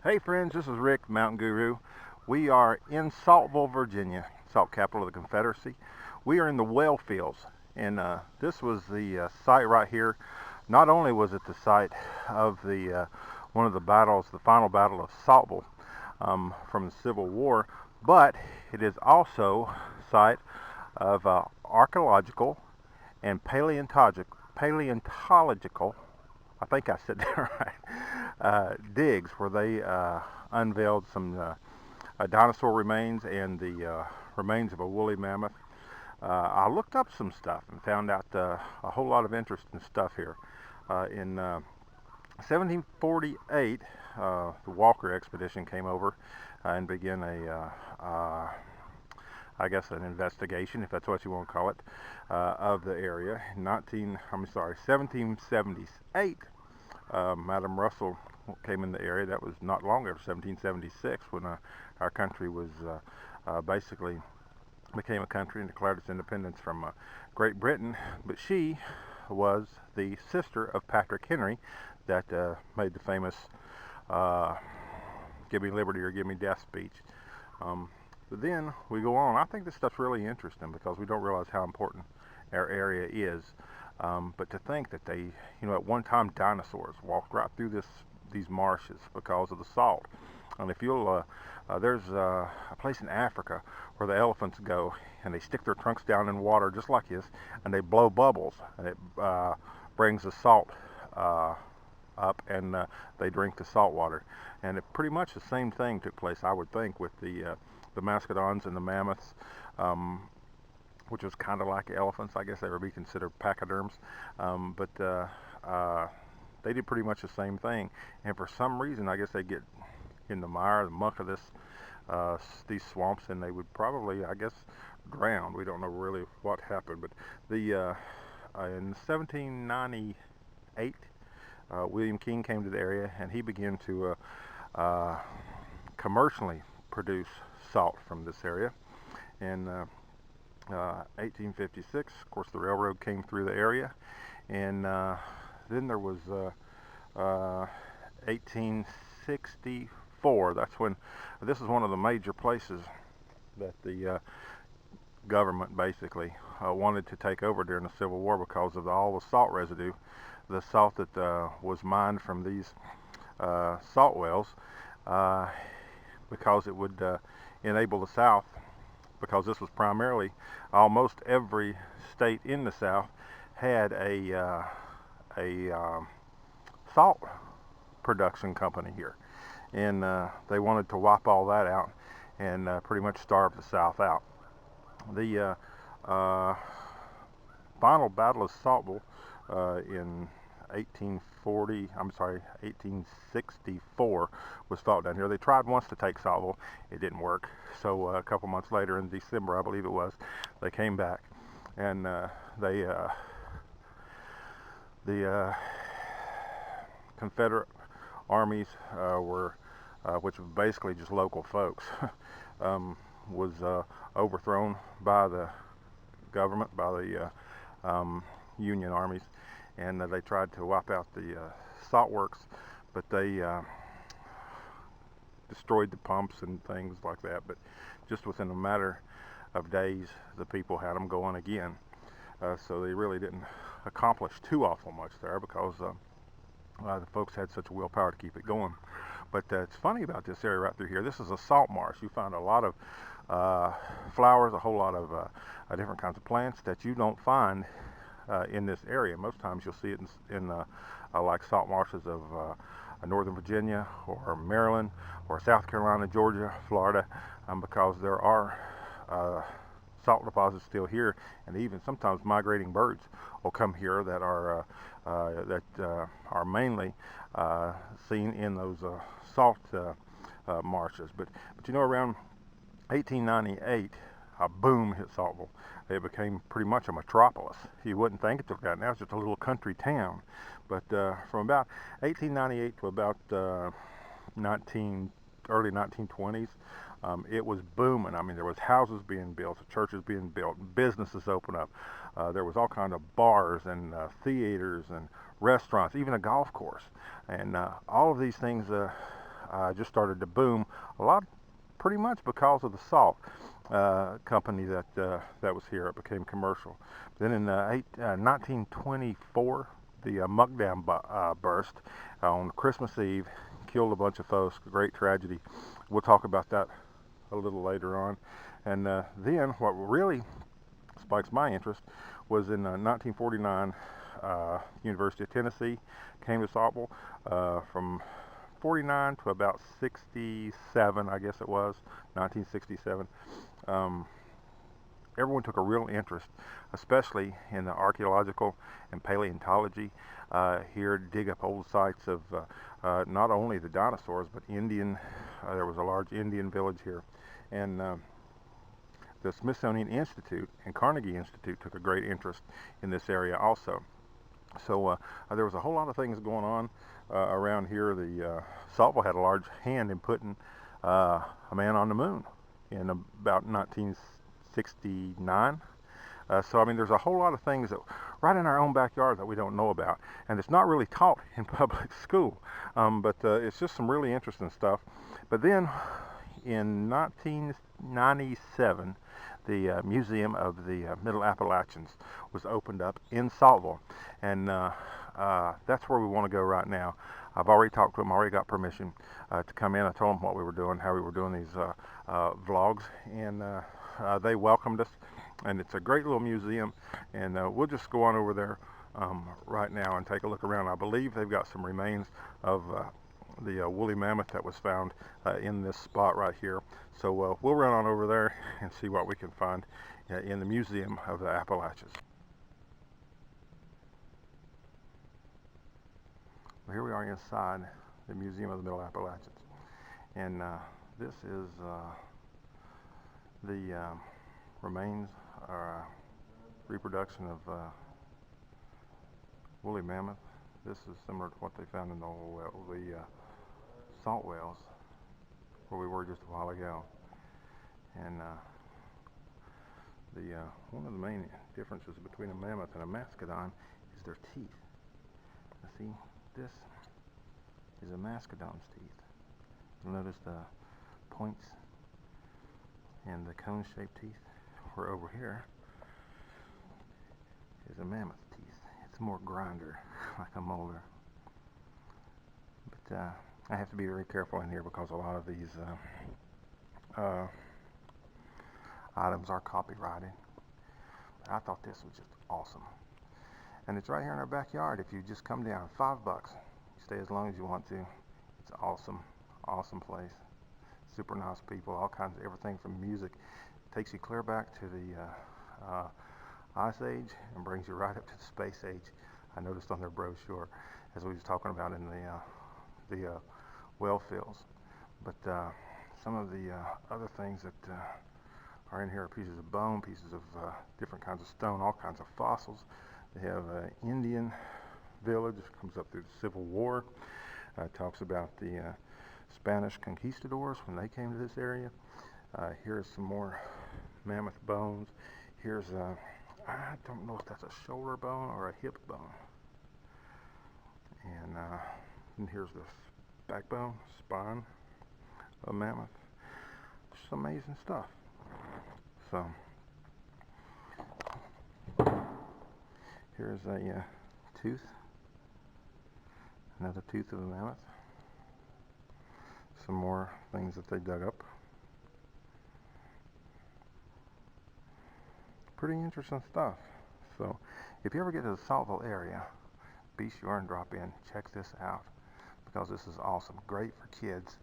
Hey friends, this is Rick, Mountain Guru. We are in Saltville, Virginia, salt capital of the Confederacy. We are in the well fields, and this was the site right here. Not only was it the site of the one of the battles, the final battle of Saltville from the Civil War, but it is also site of archaeological and paleontological, I think I said that right, digs where they unveiled some dinosaur remains and the remains of a woolly mammoth. I looked up some stuff and found out a whole lot of interesting stuff here. In 1748, the Walker expedition came over and began I guess an investigation, if that's what you want to call it, of the area. 1778, Madam Russell came in the area. That was not long after 1776 when our country was basically became a country and declared its independence from Great Britain. But she was the sister of Patrick Henry that made the famous "Give me liberty or give me death" speech. But then we go on. I think this stuff's really interesting because we don't realize how important our area is. But to think that they, at one time dinosaurs walked right through these marshes because of the salt. And if you'll, there's a place in Africa where the elephants go and they stick their trunks down in water just like this, and they blow bubbles, and it brings the salt up, and they drink the salt water. And pretty much the same thing took place, I would think, with the mastodons and the mammoths. Which was kind of like elephants. I guess they would be considered pachyderms, but they did pretty much the same thing. And for some reason, I guess they get in the mire, the muck of these swamps, and they would probably, I guess, drown. We don't know really what happened, but in 1798, William King came to the area, and he began to commercially produce salt from this area. And 1856, of course, the railroad came through the area, and then there was 1864. That's when this is one of the major places that the government basically wanted to take over during the Civil War because of all the salt residue, the salt that was mined from these salt wells, because it would enable the South, because this was primarily almost every state in the South had a salt production company here, and they wanted to wipe all that out and pretty much starve the South out. The final Battle of Saltville in 1864 was fought down here. They tried once to take Saltville. It didn't work. So a couple months later, in December, I believe it was, they came back, and the Confederate armies were, which was basically just local folks, was overthrown by the government, by the Union armies, and they tried to wipe out the salt works, but they destroyed the pumps and things like that. But just within a matter of days, the people had them going again. So they really didn't accomplish too awful much there because the folks had such willpower to keep it going. But it's funny about this area right through here. This is a salt marsh. You find a lot of flowers, a whole lot of different kinds of plants that you don't find in this area. Most times you'll see it in like salt marshes of Northern Virginia or Maryland or South Carolina, Georgia, Florida, because there are salt deposits still here, and even sometimes migrating birds will come here that are mainly seen in those salt marshes. But around 1898, a boom hit Saltville. It became pretty much a metropolis. You wouldn't think it took that. Now it's just a little country town. But from about 1898 to about early 1920s, it was booming. I mean, there was houses being built, churches being built, businesses open up. There was all kind of bars and theaters and restaurants, even a golf course, and all of these things just started to boom a lot, pretty much because of the salt company that was here. It became commercial. Then in 1924, the muck dam burst on Christmas Eve, killed a bunch of folks. Great tragedy. We'll talk about that a little later on. And then what really spikes my interest was in 1949, University of Tennessee came to Saltville from 49 to about 67, I guess it was, 1967. Everyone took a real interest, especially in the archaeological and paleontology here, to dig up old sites of not only the dinosaurs, but Indian. There was a large Indian village here. And the Smithsonian Institute and Carnegie Institute took a great interest in this area also. So there was a whole lot of things going on around here. The Saltville had a large hand in putting a man on the moon in about 1969. So I mean, there's a whole lot of things that right in our own backyard that we don't know about, and it's not really taught in public school. But it's just some really interesting stuff. But then in 1997, the Museum of the Middle Appalachians was opened up in Saltville, and that's where we want to go right now. I've already talked to them, already got permission to come in. I told them what we were doing, how we were doing these vlogs, and they welcomed us. And it's a great little museum, and we'll just go on over there right now and take a look around. I believe they've got some remains of the woolly mammoth that was found in this spot right here. So we'll run on over there and see what we can find in the Museum of the Appalachians. Well, here we are inside the Museum of the Middle Appalachians, and this is the remains or reproduction of woolly mammoth. This is similar to what they found in the salt wells where we were just a while ago. And one of the main differences between a mammoth and a mastodon is their teeth. Now see, this is a mastodon's teeth. You'll notice the points and the cone-shaped teeth, where over here is a mammoth teeth. It's more grinder, like a molar. But I have to be very careful in here because a lot of these items are copyrighted. But I thought this was just awesome. And it's right here in our backyard. If you just come down, $5. You stay as long as you want to. It's awesome, awesome place. Super nice people, all kinds of everything from music. Takes you clear back to the Ice Age and brings you right up to the Space Age. I noticed on their brochure, as we was talking about in the well fields. But some of the other things that are in here are pieces of bone, pieces of different kinds of stone, all kinds of fossils. They have an Indian village, comes up through the Civil War. Talks about the Spanish conquistadors when they came to this area. Here's some more mammoth bones. Here's I don't know if that's a shoulder bone or a hip bone. And here's the backbone, spine of mammoth. Just amazing stuff. So here's a tooth, another tooth of a mammoth. Some more things that they dug up. Pretty interesting stuff. So if you ever get to the Saltville area, be sure and drop in, check this out, because this is awesome. Great for kids,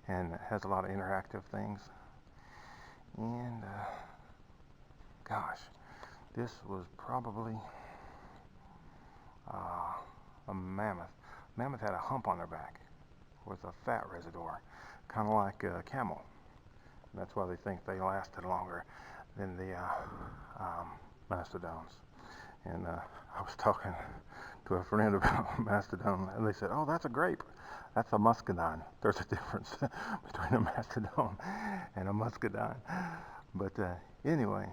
and it has a lot of interactive things. And gosh, this was probably a mammoth. Mammoth had a hump on their back with a fat reservoir, kind of like a camel. And that's why they think they lasted longer than the mastodons. And I was talking to a friend about mastodon, and they said, "Oh, that's a grape. That's a muscadine." There's a difference between a mastodon and a muscadine. But anyway,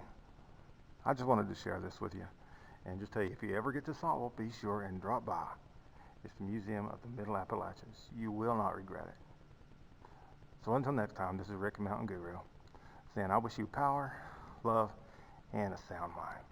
I just wanted to share this with you, and just tell you, if you ever get to Saltville, be sure and drop by. It's the Museum of the Middle Appalachians. You will not regret it. So until next time, this is Rick, Mountain Guru, saying I wish you power, love, and a sound mind.